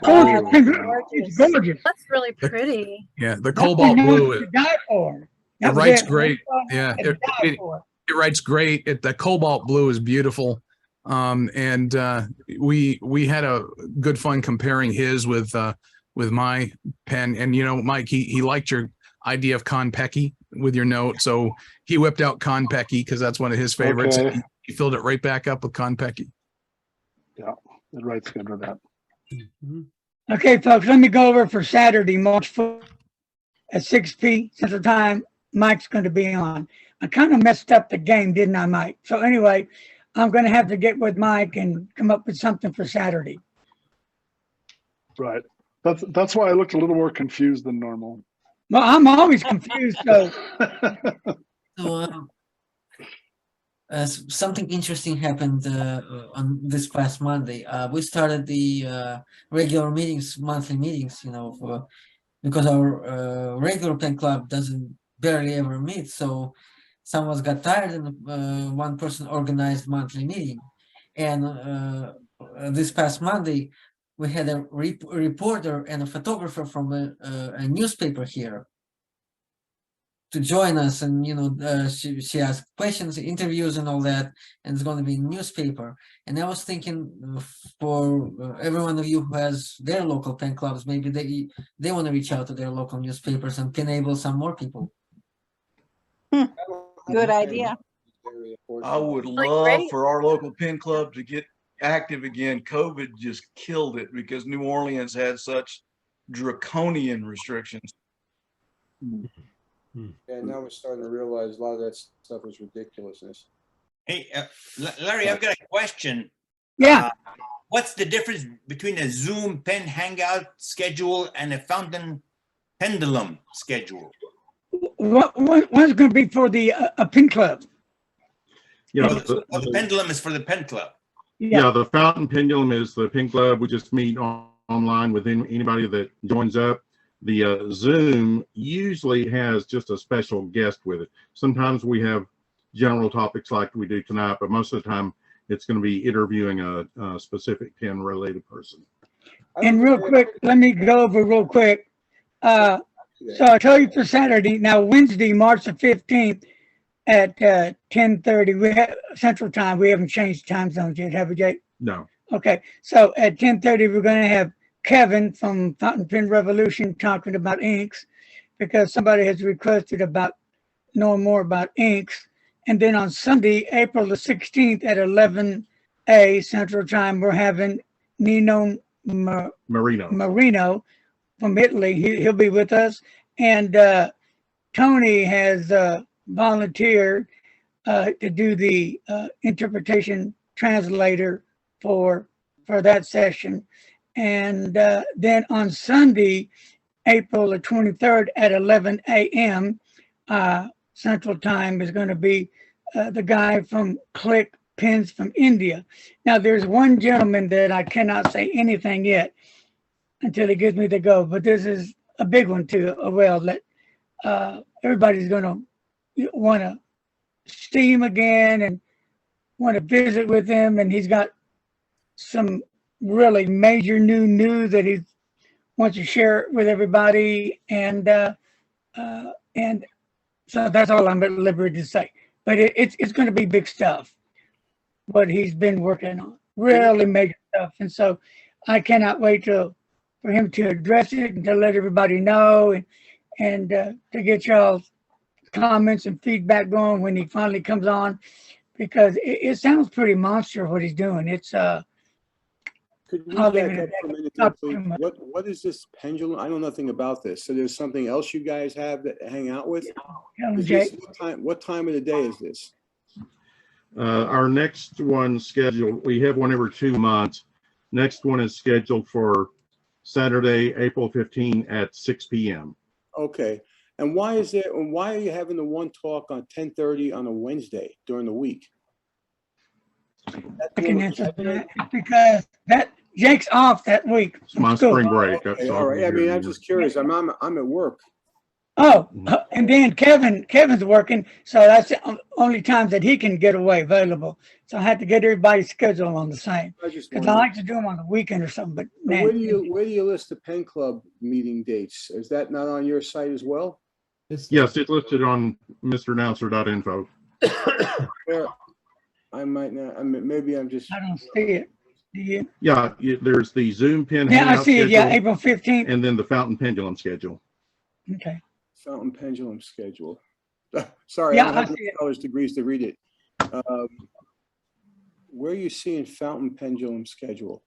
Gorgeous. That's really pretty. Yeah, the That cobalt was blue. to die for. It That was writes it. great. Yeah, To die it for. writes great. The cobalt blue is beautiful. And we had a good fun comparing his with my pen. And you know, Mike, he liked your idea of Konpeki with your note, so he whipped out Konpeki because that's one of his favorites. Okay. He filled it right back up with Konpeki. Yeah, it writes good with that. Okay, folks, let me go over for Saturday, March 4th at 6 p. Central Time. Mike's going to be on. I kind of messed up the game, didn't I, Mike? So anyway, I'm going to have to get with Mike and come up with something for Saturday. Right. That's why I looked a little more confused than normal. Well, I'm always confused, so. So, something interesting happened on this past Monday. We started the regular meetings, monthly meetings, you know, because our regular pen club doesn't barely ever meet. So someone got tired and one person organized monthly meeting. And this past Monday, we had a reporter and a photographer from a newspaper here to join us, and you know, she asked questions, interviews, and all that, and it's going to be in newspaper. And I was thinking, for every one of you who has their local pen clubs, maybe they want to reach out to their local newspapers and enable some more people. Good idea. I would Like, love great. for our local pen club to get active again. COVID just killed it because New Orleans had such draconian restrictions. And now we're starting to realize a lot of that stuff is ridiculousness. Hey, Larry, I've got a question. Yeah. What's the difference between a Zoom Pen Hangout schedule and a Fountain Pendulum schedule? One's going to be for the pen club. Yeah, The pendulum is for the pen club. Yeah, the Fountain Pendulum is the pen club. We just meet online with anybody that joins up. The Zoom usually has just a special guest with it. Sometimes we have general topics like we do tonight, but most of the time it's going to be interviewing a specific pen related person. And real quick, let me go over real quick. So I told you for Saturday. Now Wednesday, March the 15th at 10:30. We have Central Time. We haven't changed time zones yet, have we, Jake? No. Okay. So at 10:30, we're going to have Kevin from Fountain Pen Revolution talking about inks, because somebody has requested about knowing more about inks. And then on Sunday, April the 16th at 11 a Central Time, we're having Nino Marino from Italy. He'll be with us. And Tony has volunteered to do the interpretation translator for that session. And then on Sunday, April the 23rd at 11 a.m. Central Time is going to be the guy from Click Pens from India. Now, there's one gentleman that I cannot say anything yet until he gives me the go, but this is a big one too. Well, that everybody's going to want to see him again and want to visit with him, and he's got some really major new news that he wants to share with everybody, and so that's all I'm at liberty to say. But it's going to be big stuff, what he's been working on, really major stuff, and so I cannot wait for him to address it and to let everybody know, and to get y'all's comments and feedback going when he finally comes on, because it sounds pretty monster what he's doing. It's Could we I'll leave back it up at for a minute, that. then, please? What is this pendulum? I know nothing about this. So there's something else you guys have that hang out with? Is Jay. this, what time of the day is this? Our next one scheduled, we have one every 2 months. Next one is scheduled for Saturday, April 15 at 6 p.m. Okay. And why are you having the one talk on 10:30 on a Wednesday during the week? I can answer that because Jake's off that week. It's my from school. spring break. Okay, So all right. I mean, I'm just curious. I'm at work. Oh, and then Kevin's working, so that's the only times that he can get away available. So I had to get everybody's schedule on the same I just because I wondered. like to do them on the weekend or something. But And man, where do you list the Pen Club meeting dates? Is that not on your site as well? yes, it's listed on mrannouncer.info. Where I might not. I mean, maybe I'm just. I don't see it. Do you? Yeah, there's the Zoom Pen Yeah, I Hangout see it. Yeah, schedule, April 15th. and then the Fountain Pendulum schedule. Okay. Fountain pendulum schedule. Sorry, Yeah, I don't I have see it. college degrees to read it. Where are you seeing fountain pendulum schedule?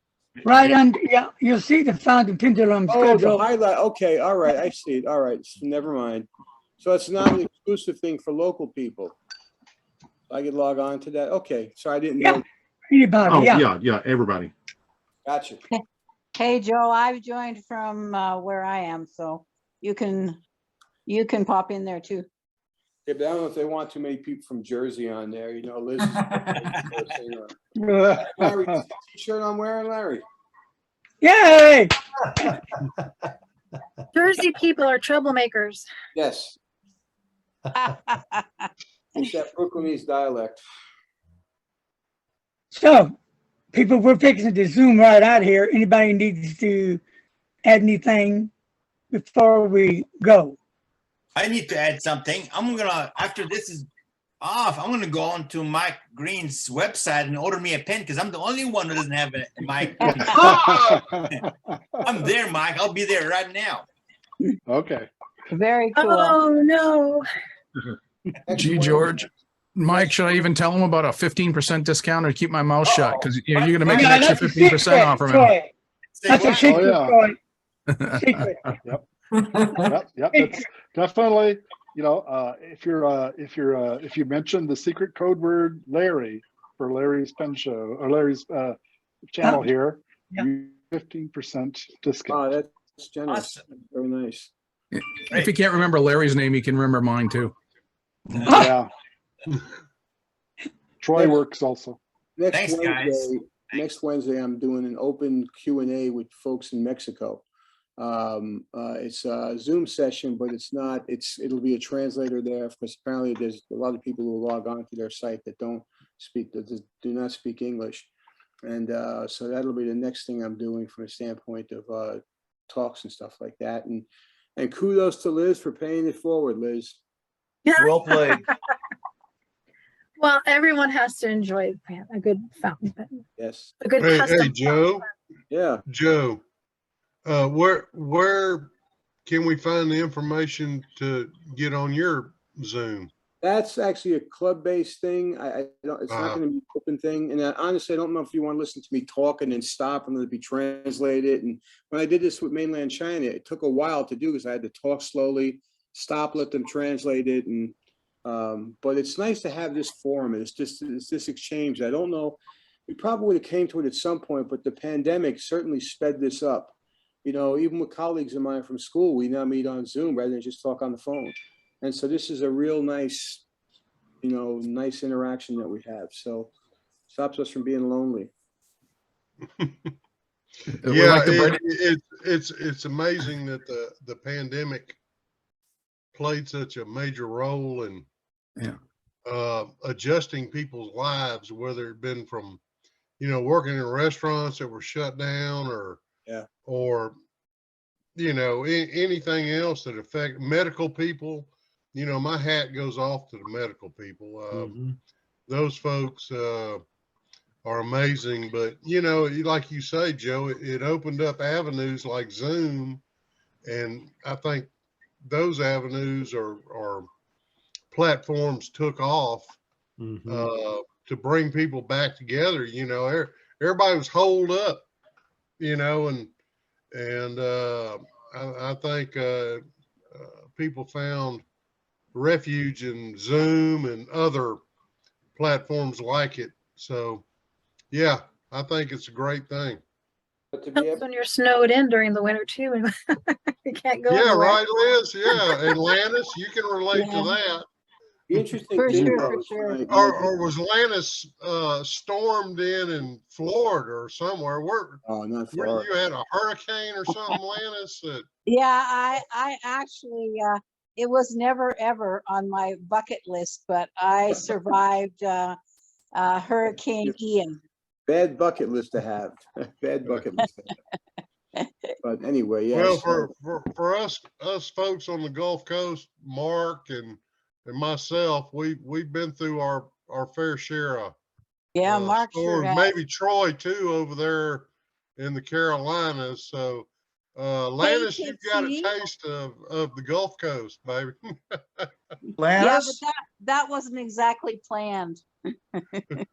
Right under, yeah, you'll see the fountain pendulum Oh, the schedule. highlight. Okay, all right, I see it. All right, so never mind. So it's not an exclusive thing for local people. I could log on to that. Okay, so I didn't know. Anybody, Oh, yeah. yeah, everybody. Gotcha. Hey, Joe, I've joined from where I am, so you can pop in there too. Yeah, but I don't know if they want too many people from Jersey on there. You know, Liz. Larry, see the t-shirt I'm wearing, Larry? Yay! Jersey people are troublemakers. Yes. It's that Brooklynese dialect. So, people, we're fixing to zoom right out here. Anybody needs to add anything before we go? I need to add something. After this is off, I'm gonna go on to Mike Green's website and order me a pen because I'm the only one who doesn't have a Mike. I'm there, Mike. I'll be there right now. Okay. Very cool. Oh no. Gee, George. Mike, should I even tell him about a 15% discount or keep my mouth shut? Because you're going to make an Yeah, extra that's a 15% secret, off from him. Troy. That's a what? secret, Oh, Troy. Secret. Yep. It's definitely, you know, if you mention the secret code word Larry for Larry's pen show or Larry's channel here, Yeah. you 15% discount. Oh, that's generous. Awesome. Very nice. If he can't remember Larry's name, he can remember mine too. Yeah. Troy works also. Thanks, guys. Next Wednesday, I'm doing an open Q&A with folks in Mexico. It's a Zoom session, but it'll be a translator there because apparently there's a lot of people who log on to their site that do not speak English. And so that'll be the next thing I'm doing from a standpoint of talks and stuff like that. And kudos to Liz for paying it forward, Liz. Well played. Well, everyone has to enjoy a good fountain pen. Yes. A good Hey, custom. Joe. Yeah. Joe, where can we find the information to get on your Zoom? That's actually a club-based thing. I don't. It's not going to be an open thing. And honestly, I don't know if you want to listen to me talk and then stop and let it be translated. And when I did this with mainland China, it took a while to do because I had to talk slowly, stop, let them translate it, and but it's nice to have this forum. It's this exchange. I don't know. We probably would have came to it at some point, but the pandemic certainly sped this up. You know, even with colleagues of mine from school, we now meet on Zoom rather than just talk on the phone. And so this is a real nice, nice interaction that we have. So stops us from being lonely. Yeah, it's amazing that the pandemic played such a major role in adjusting people's lives, whether it been from, working in restaurants that were shut down or anything else that affect medical people. My hat goes off to the medical people. Those folks are amazing, but like you say, Joe, it opened up avenues like Zoom, and I think those avenues or platforms took off to bring people back together. Everybody was holed up you know, and I think people found refuge in Zoom and other platforms like it. So yeah, I think it's a great thing. But to be Helps able, when you're snowed in during the winter too, and you can't go Yeah, anywhere. right, Liz. Yeah, and Lannis, you can relate to that. the interesting For thing sure, though for is sure. Or was Lannis stormed in Florida or somewhere? oh, not Where far. you had a hurricane or something, Lannis? That Yeah, I actually, it was never ever on my bucket list, but I survived Hurricane Ian. Bad bucket list to have. Bad bucket list to have. But anyway, yeah. well, so- for us folks on the Gulf Coast, Mark and myself, we've been through our fair share of Yeah, Mark sure storms. has. Maybe Troy too over there in the Carolinas. So Lannis, you've got a Tipsy. taste of the Gulf Coast, baby. Yeah, Lannis, but that wasn't exactly planned.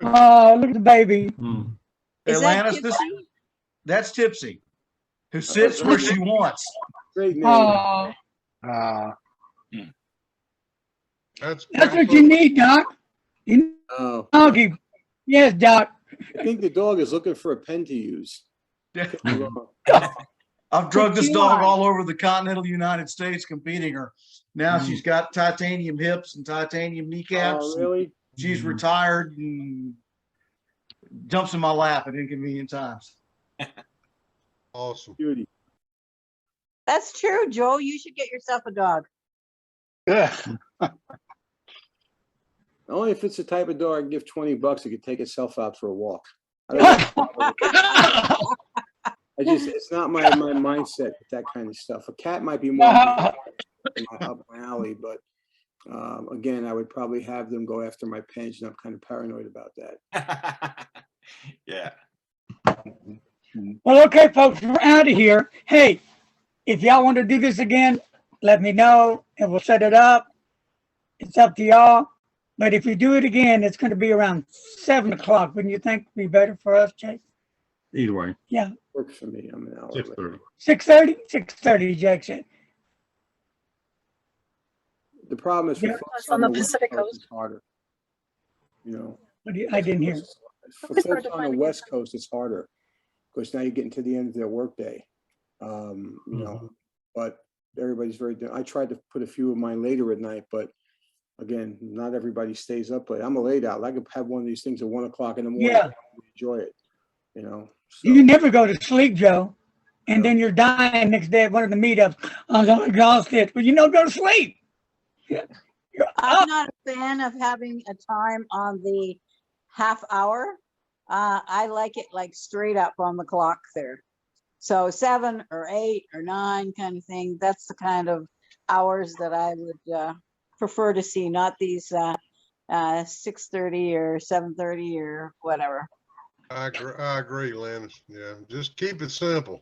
Oh, look at the baby. hey, Is that Lannis, Tipsy? that's Tipsy, who sits where she wants. Great name. Oh, That's that's pretty what you cool. need, Doc. You Oh, doggy. Yes, Doc. I think the dog is looking for a pen to use. I've drugged this chew dog on. all over the continental United States competing her. Now she's got titanium hips and titanium kneecaps. Oh, really? She's retired and jumps in my lap at inconvenient times. Awesome. Beauty. That's true, Joe. You should get yourself a dog. Yeah. Only if it's the type of dog I give $20, it could take itself out for a walk. I just, it's not my mindset with that kind of stuff. A cat might be more up my alley, but again, I would probably have them go after my pens, and I'm kind of paranoid about that. Yeah. Well, okay, folks, we're out of here. Hey, if y'all want to do this again, let me know and we'll set it up. It's up to y'all. But if you do it again, it's going to be around 7 o'clock. Wouldn't you think would be better for us, Jake? Either way, Yeah. Works for me. I'm an hour. 6:30. 6:30? 6:30, Jake said. The problem is for Yeah, folks that's on the West Pacific Coast, Coast. it's harder. You know, I didn't hear. for It's hard folks to on the find a West Coast, it's harder because now you're getting to the end of their workday. You know, but everybody's very. I tried to put a few of mine later at night, but again, not everybody stays up late. I'm a late owl. I could have one of these things at 1 o'clock in the morning. Yeah. And enjoy it. You know. So, You never go to sleep, Joe. And No. then you're dying next day at one of the meetups. I'm so exhausted. Well, you don't go to sleep. Yeah. You're I'm up. not a fan of having a time on the half hour. I like it like straight up on the clock there. So 7 or 8 or 9 kind of thing. That's the kind of hours that I would prefer to see, not these 6:30 or 7:30 or whatever. I agree, Lannis. Yeah, just keep it simple.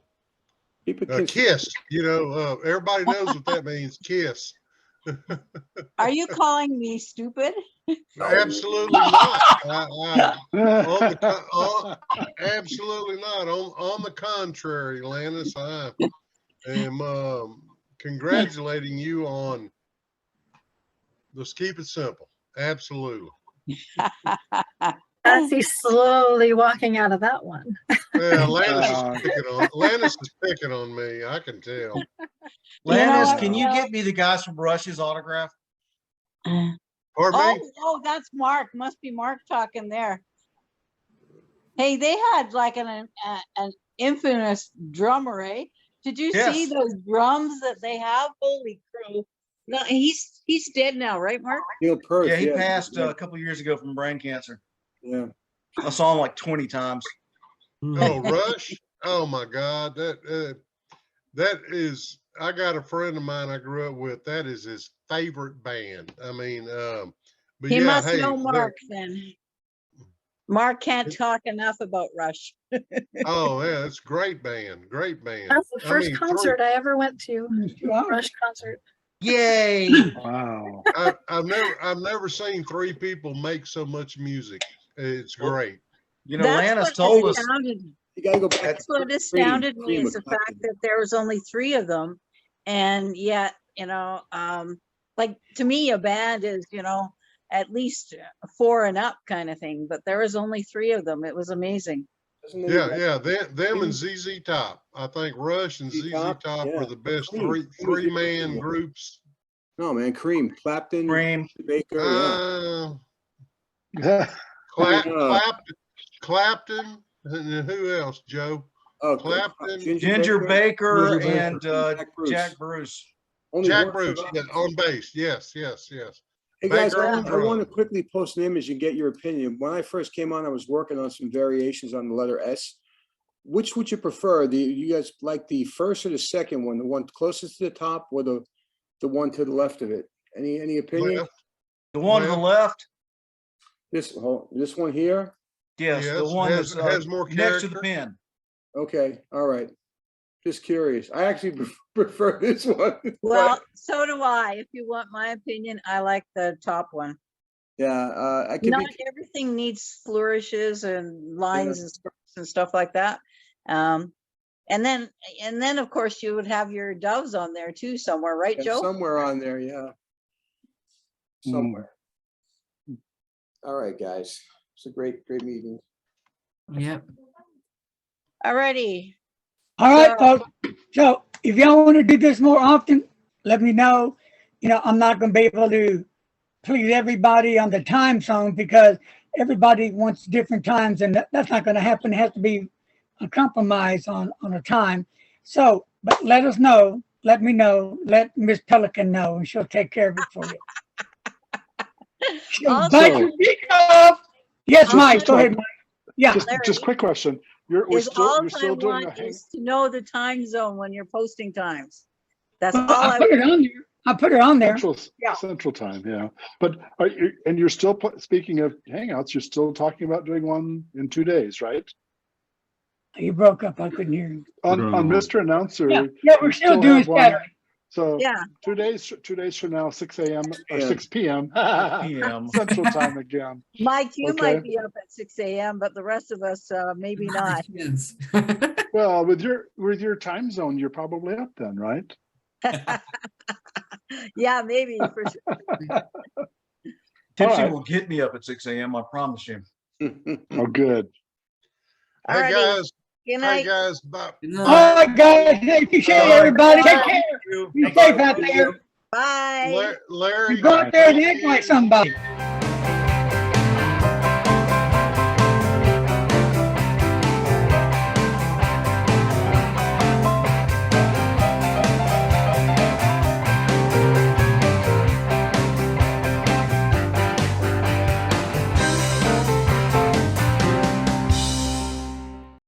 keep it Kiss, you know, everybody knows what that means. Kiss. Are you calling me stupid? Absolutely not. Absolutely not. On the contrary, Lannis, I am congratulating you on. Let's keep it simple. Absolutely. As he's slowly walking out of that one. Yeah, Lannis is picking on me. I can tell. Lannis, what, can you Joe? get me the guys from Rush's autograph? Pardon me? Oh, that's Mark. Must be Mark talking there. Hey, they had like an infamous drummer, eh? Did you see Yes. those drums that they have? Holy crow! No, he's dead now, right, Mark? Neil Peart, Yeah, he passed a couple years ago from brain cancer. Yeah. I saw him like 20 times. Oh, Rush. Oh my God. That is, I got a friend of mine I grew up with. That is his favorite band. I mean, but He yeah, must hey, know Mark then. Mark can't talk enough about Rush. oh yeah, it's a great band. Great band. That's the first concert I ever went to. Rush concert. Yay! Wow. I've never seen 3 people make so much music. It's great. You know, That's Lannis what told us. astounded me. You gotta go back. That's what astounded me is the fact that there was only 3 of them. And yet, like to me, a band is, at least 4 and up kind of thing, but there was only 3 of them. It was amazing. Yeah, them and ZZ Top. I think Rush and ZZ Top are the best three-man groups. No, man, Cream, Clapton, Baker, Clapton, and who else, Joe? Oh, Clapton, Ginger Baker, and Jack Bruce. Jack Bruce, yeah, on bass. Yes. Hey guys, Baker I want to quickly post an image and get your opinion. When I first came on, I was working on some variations on the letter S. Which would you prefer? You guys like the first or the second one? The one closest to the top, or the one to the left of it? Any opinion? Left. The one to the left. This one here. Yes, the one that has more next to the pen. Okay, all right. Just curious. I actually prefer this one. Well, so do I. If you want my opinion, I like the top one. Yeah, Not everything needs flourishes and lines and strokes and stuff like that. And then of course you would have your doves on there too somewhere, right, Joe? Somewhere on there, yeah. Somewhere. All right, guys. It's a great meeting. Yep. Alrighty. All right, folks. So if y'all want to do this more often, let me know. I'm not going to be able to please everybody on the time zone because everybody wants different times, and that's not going to happen. It has to be a compromise on a time. So, but let us know. Let me know. Let Miss Pelican know, and she'll take care of it for you. She'll bite your beak off. Yes, Mike. Go ahead, Mike. Yeah. Just quick question. You're still doing is to know the time zone when you're posting times. That's Well, all I put it on there. I put it on there. Central time, yeah. But you're still speaking of Hangouts. You're still talking about doing one in 2 days, right? You broke up. I couldn't hear you. On Mr. Announcer. Yeah, we're still doing Saturday. So 2 days from now, 6 a.m. or 6 p.m. Central time again. Mike, you might be up at 6 a.m., but the rest of us maybe not. Well, with your time zone, you're probably up then, right? Yeah, maybe for sure. Tipsy will get me up at 6 a.m. I promise you. Oh, good. Hey guys. Good night. Hey guys. Bye. All right, guys. Appreciate everybody. Take care. Be safe out there. Bye. Larry. You go out there and act like somebody.